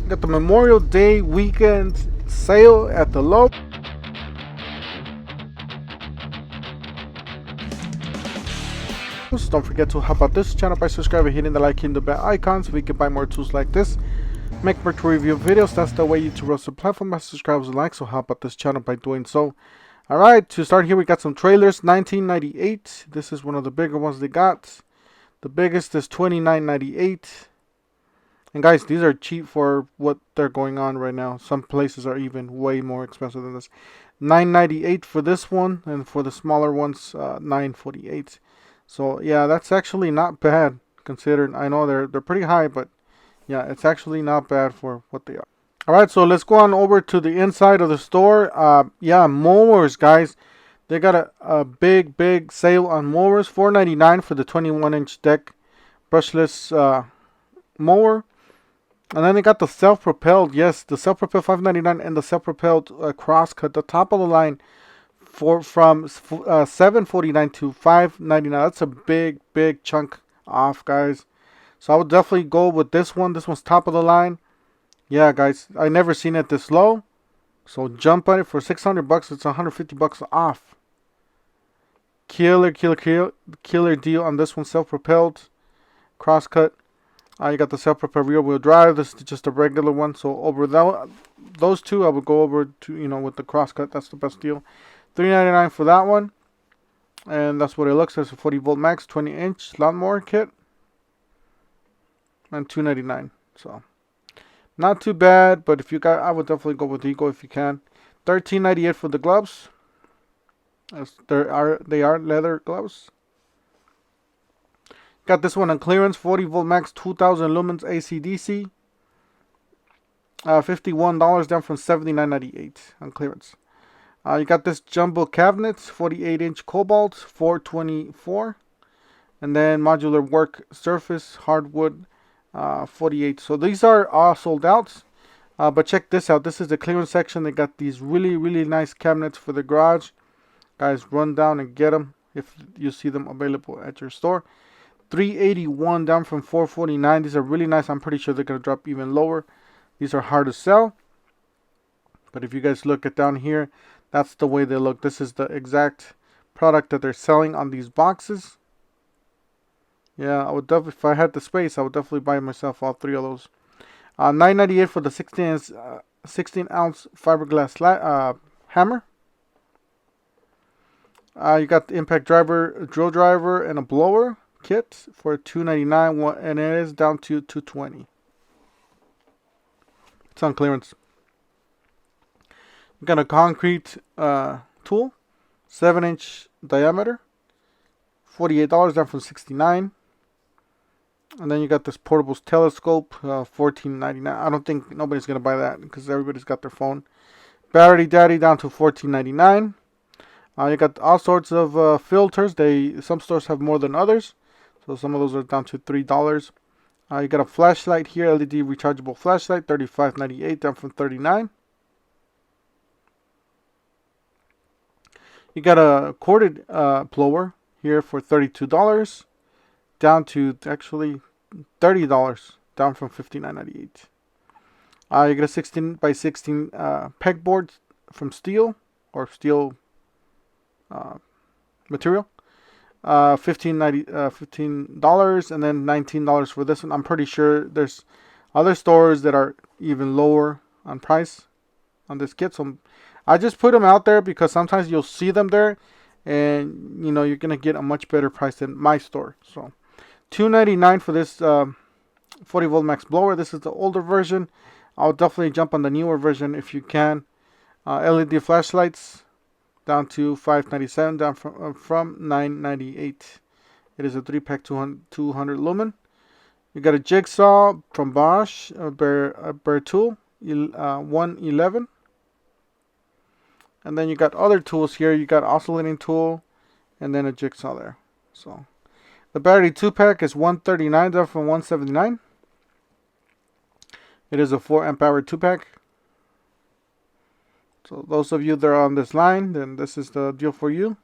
Got the Memorial Day weekend sale at the low. Don't forget to help out this channel by subscribing, hitting the like, hitting the bell icon so we can buy more tools like this. Make virtual review videos. That's the way to roast the platform by subscribers and likes. So help out this channel by doing so. Alright, to start here we got some trailers. $19.98. This is one of the bigger ones they got. The biggest is $29.98. And guys, these are cheap for what they're going on right now. Some places are even way more expensive than this. $9.98 for this one, and for the smaller ones, $9.48. So yeah, that's actually not bad considering. I know they're pretty high, but yeah, it's actually not bad for what they are. Alright, so let's go on over to the inside of the store. Yeah, mowers, guys. They got a big sale on mowers. $4.99 for the 21-inch deck brushless mower. And then they got the self-propelled. Yes, the self-propelled $5.99 and the self-propelled crosscut. The top of the line from $7.49 to $5.99. That's a big chunk off, guys. So I would definitely go with this one. This one's top of the line. Yeah, guys, I never seen it this low. So jump on it for $600. It's $150 off. Killer deal on this one. Self-propelled crosscut. You got the self-propelled rear-wheel drive. This is just a regular one. So over those two, I would go over to with the crosscut. That's the best deal. $3.99 for that one, and that's what it looks like. It's a 40-volt max 20-inch lawnmower kit, and $2.99. So not too bad. But if you got, I would definitely go with Ego if you can. $13.98 for the gloves. They are leather gloves. Got this one on clearance, 40-volt max, 2,000 lumens AC/DC. $51 down from $79.98 on clearance. You got this jumbo cabinets, 48-inch cobalt, $424. And then modular work surface, hardwood, $48. So these are all sold out. But check this out. This is the clearance section. They got these really nice cabinets for the garage. Guys, run down and get them if you see them available at your store. $381 down from $449. These are really nice. I'm pretty sure they're going to drop even lower. These are hard to sell. But if you guys look at down here, that's the way they look. This is the exact product that they're selling on these boxes. Yeah, I would definitely, if I had the space, I would definitely buy myself all three of those. $9.98 for the 16-ounce fiberglass hammer. You got the impact driver, drill driver, and a blower kit for $2.99, and it is down to $2.20. It's on clearance. You got a concrete tool, 7-inch diameter, $48 down from $69. And then you got this portable telescope, $14.99. I don't think nobody's gonna buy that because everybody's got their phone. Battery Daddy down to $14.99. You got all sorts of filters. Some stores have more than others. So some of those are down to $3. You got a flashlight here, LED rechargeable flashlight, $35.98 down from $39. You got a corded blower here for $32, down to actually $30, down from $59.98. You got a 16 by 16 pegboard from steel or steel material. $15, and then $19 for this one. I'm pretty sure there's other stores that are even lower on price on this kit. So I just put them out there because sometimes you'll see them there, and you're gonna get a much better price than my store. So $2.99 for this 40-volt max blower. This is the older version. I'll definitely jump on the newer version if you can. LED flashlights, down to $5.97, down from $9.98. It is a 3-pack 200 lumen. You got a jigsaw from Bosch, a Bear tool, 111. And then you got other tools here. You got oscillating tool, and then a jigsaw there. So the battery 2-pack is $139, down from $179. It is a 4 amp hour 2-pack. So those of you that are on this line, then this is the deal for you.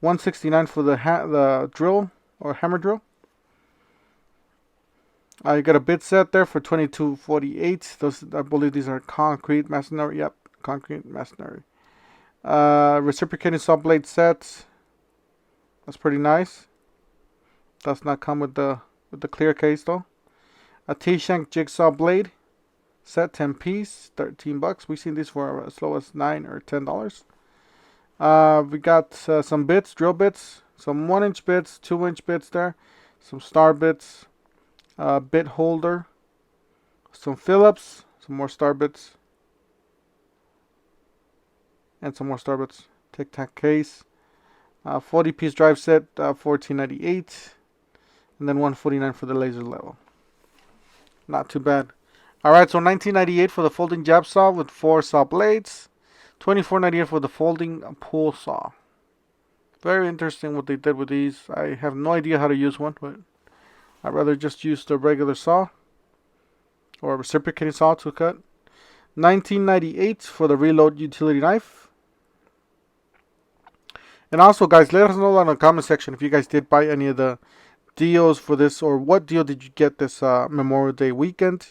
$169 for the drill or hammer drill. You got a bit set there for $22.48. Those, I believe these are concrete masonry. Yep, concrete masonry. Reciprocating saw blade set. That's pretty nice. Does not come with the clear case though. A T-shank jigsaw blade set, 10 piece, $13. We've seen these for as low as $9 or $10. We got some bits, drill bits, some 1-inch bits, 2-inch bits there, some star bits, bit holder, some Phillips, some more star bits, and some more star bits. Tic Tac case, 40-piece drive set, $14.98, and then $149 for the laser level. Not too bad. Alright, so $19.98 for the folding jab saw with 4 saw blades. $24.98 for the folding pull saw. Very interesting what they did with these. I have no idea how to use one, but I'd rather just use the regular saw or reciprocating saw to cut. $19.98 for the reload utility knife. And also, guys, let us know in the comment section if you guys did buy any of the deals for this, or what deal did you get this Memorial Day weekend.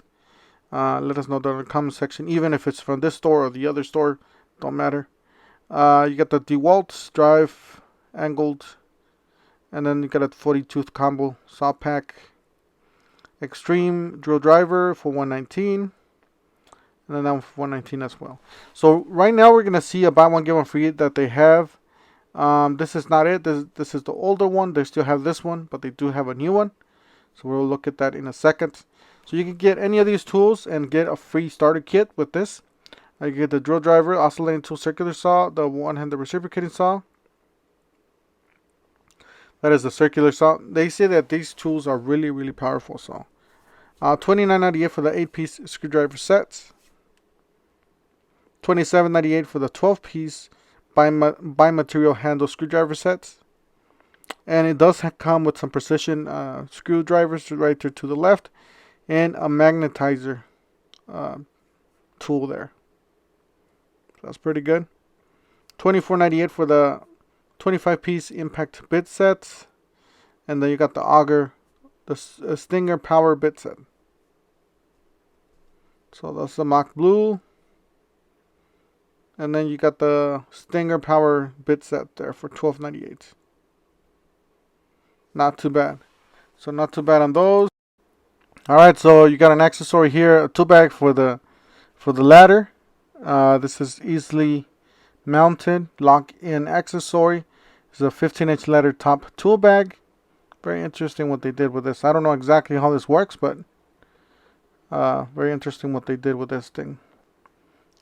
Let us know down in the comment section, even if it's from this store or the other store, don't matter. You got the DeWalt drive angled, and then you got a 40-tooth combo saw pack. Extreme drill driver for $119, and then that one for $119 as well. So right now we're gonna see a buy one get one free that they have. This is not it. This is the older one. They still have this one, but they do have a new one. So we'll look at that in a second. So you can get any of these tools and get a free starter kit with this. You get the drill driver, oscillating tool, circular saw, the one-handed reciprocating saw. That is the circular saw. They say that these tools are really, really powerful. So $29.98 for the 8-piece screwdriver sets. $27.98 for the 12-piece bi-material handle screwdriver sets. And it does come with some precision screwdrivers right there to the left, and a magnetizer tool there. So that's pretty good. $24.98 for the 25-piece impact bit sets. And then you got the auger, the Stinger power bit set. So that's the Mach Blue. And then you got the Stinger power bit set there for $12.98. Not too bad. So not too bad on those. Alright, so you got an accessory here, a tool bag for the ladder. This is easily mounted, lock-in accessory. It's a 15-inch ladder top tool bag. Very interesting what they did with this. I don't know exactly how this works, but very interesting what they did with this thing.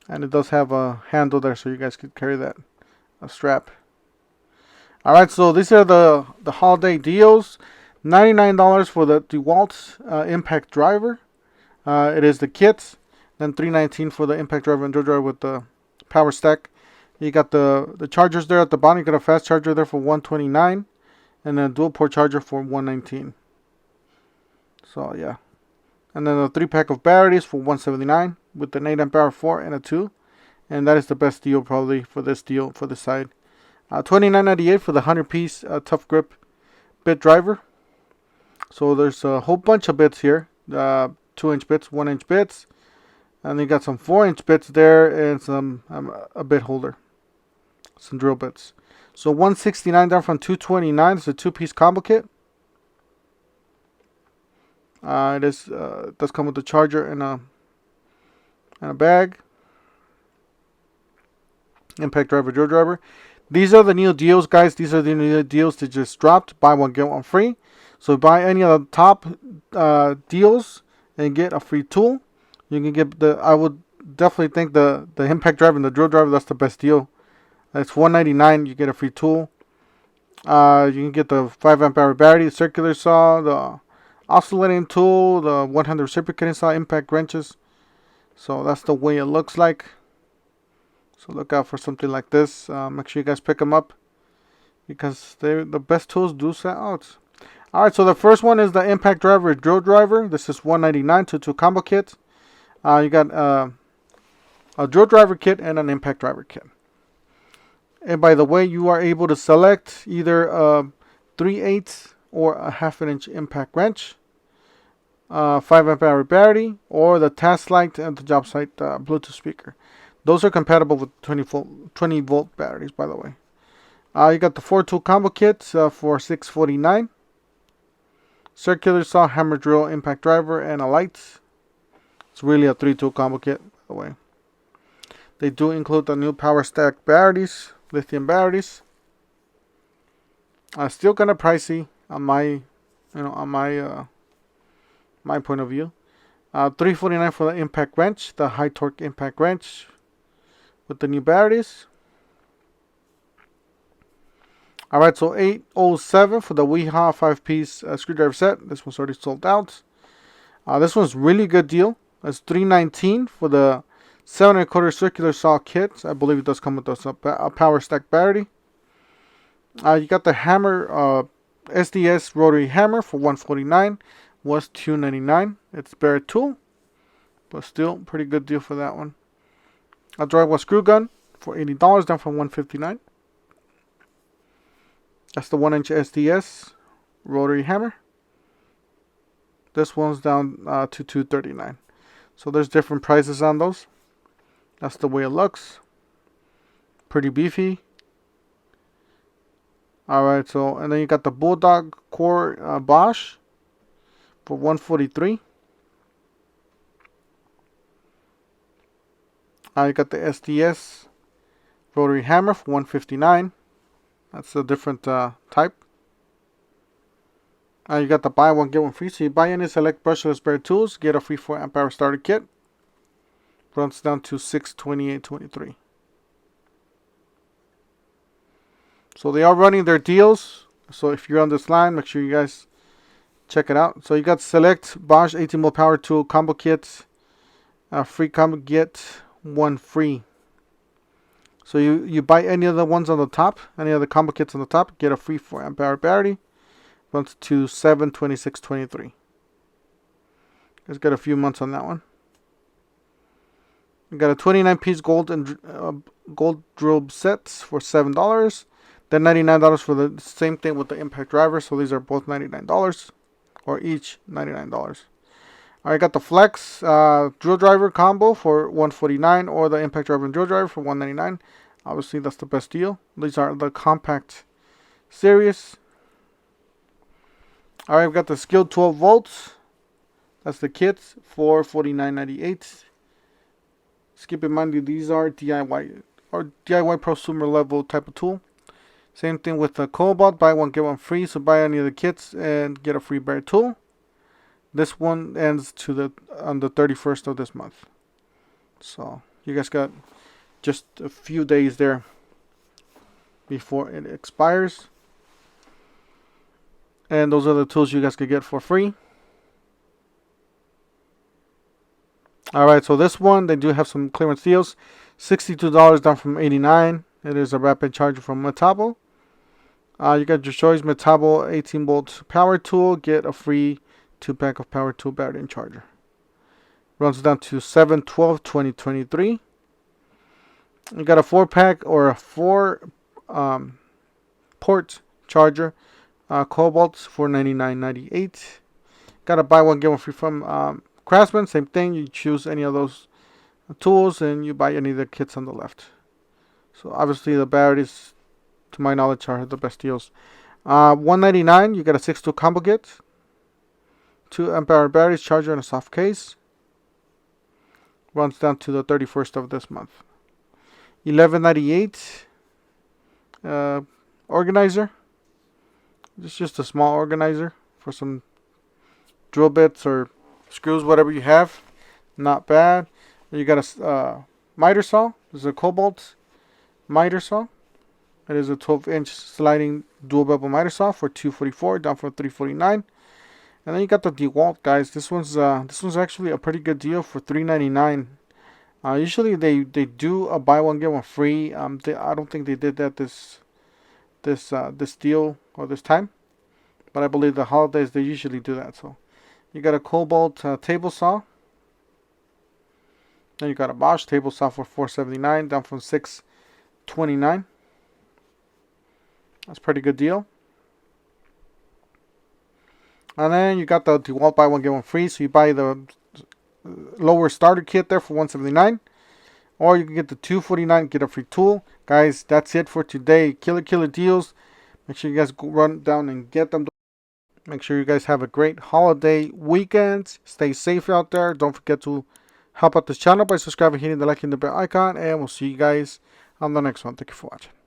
And it does have a handle there, so you guys could carry that, a strap. Alright, so these are the holiday deals. $99 for the DeWalt impact driver. It is the kit. Then $319 for the impact driver and drill driver with the power stack. You got the chargers there at the bottom. You got a fast charger there for $129, and then a dual port charger for $119. So yeah, and then a 3-pack of batteries for $179 with an 8-amp-hour 4 and a 2, and that is the best deal probably for this deal for this side. $29.98 for the 100-piece tough grip bit driver. So there's a whole bunch of bits here, 2-inch bits, 1-inch bits, and you got some 4-inch bits there, and some a bit holder, some drill bits. So $169 down from $229. It's a 2-piece combo kit. It does come with the charger and a bag. Impact driver, drill driver. These are the new deals, guys. These are the new deals that just dropped. Buy one get one free. So buy any of the top deals and get a free tool. You can get the. I would definitely think the impact driver and the drill driver. That's the best deal. That's $199. You get a free tool. You can get the 5-amp-hour battery, the circular saw, the oscillating tool, the 100 reciprocating saw, impact wrenches. So that's the way it looks like. So look out for something like this. Make sure you guys pick them up, because the best tools do sell out. Alright, so the first one is the impact driver drill driver. This is $199 to combo kit. You got a drill driver kit and an impact driver kit. And by the way, you are able to select either a 3/8 or a 1/2 inch impact wrench. 5 amp hour battery, or the task light and the job site Bluetooth speaker. Those are compatible with 20 volt batteries, by the way. You got the 4 tool combo kit for $649. Circular saw, hammer drill, impact driver, and a light. It's really a 3 tool combo kit, by the way. They do include the new power stack batteries, lithium batteries. Still kind of pricey on my point of view. $349 for the impact wrench, the high torque impact wrench with the new batteries. Alright, so $807 for the Weehaw 5-piece screwdriver set. This one's already sold out. This one's really good deal. It's $319 for the 7 1/4 circular saw kit. I believe it does come with a power stack battery. You got the hammer, SDS rotary hammer for $149. Was $299. It's bare tool, but still pretty good deal for that one. A drywall screw gun for $80, down from $159. That's the 1-inch SDS rotary hammer. This one's down to $239. So there's different prices on those. That's the way it looks. Pretty beefy. Alright, so and then you got the Bulldog Core Bosch for $143. You got the SDS rotary hammer for $159. That's a different type. You got the buy one get one free. So you buy any select brushless bare tools, get a free 4 amp hour starter kit. Runs down to $628.23. So they are running their deals. So if you're on this line, make sure you guys check it out. So you got select Bosch 18 volt power tool combo kits. Free combo get one free. So you buy any of the ones on the top, any of the combo kits on the top, get a free 4 amp hour battery. Runs to $726.23. Guys got a few months on that one. You got a 29-piece gold and gold drill sets for $7. Then $99 for the same thing with the impact driver. So these are both $99, or each $99. I got the flex drill driver combo for $149, or the impact driver and drill driver for $199. Obviously, that's the best deal. These are the compact series. Alright, we've got the Skilled 12 volts. That's the kits for $49.98. Keep in mind, these are DIY or DIY prosumer level type of tool. Same thing with the Cobalt, buy one get one free. So buy any of the kits and get a free bare tool. This one ends on the 31st of this month. So you guys got just a few days there before it expires. And those are the tools you guys could get for free. Alright, so this one, they do have some clearance deals. $62 down from $89. It is a rapid charger from Metabo. You got your choice, Metabo 18 volt power tool. Get a free 2-pack of power tool battery and charger. Runs down to $712.2023. You got a 4-pack or a 4 port charger. Cobalt for $99.98. Got a buy one get one free from Craftsman. Same thing. You choose any of those tools and you buy any of the kits on the left. So obviously the batteries, to my knowledge, are the best deals. $199. You get a 6-tool combo kit. 2 amp hour batteries, charger, and a soft case. Runs down to the 31st of this month. $11.98. Organizer. It's just a small organizer for some drill bits or screws, whatever you have. Not bad. You got a miter saw. This is a Cobalt miter saw. It is a 12-inch sliding dual bevel miter saw for $244, down from $349. And then you got the DeWalt, guys. This one's actually a pretty good deal for $399. Usually they do a buy one get one free. I don't think they did that this deal or this time, but I believe the holidays they usually do that. So you got a Cobalt table saw. Then you got a Bosch table saw for $479, down from $629. That's a pretty good deal. And then you got the DeWalt buy one get one free. So you buy the lower starter kit there for $179, or you can get the $249, get a free tool. Guys, that's it for today. Killer deals. Make sure you guys go run down and get them. Make sure you guys have a great holiday weekend. Stay safe out there. Don't forget to help out this channel by subscribing, hitting the like and the bell icon, and we'll see you guys on the next one. Thank you for watching.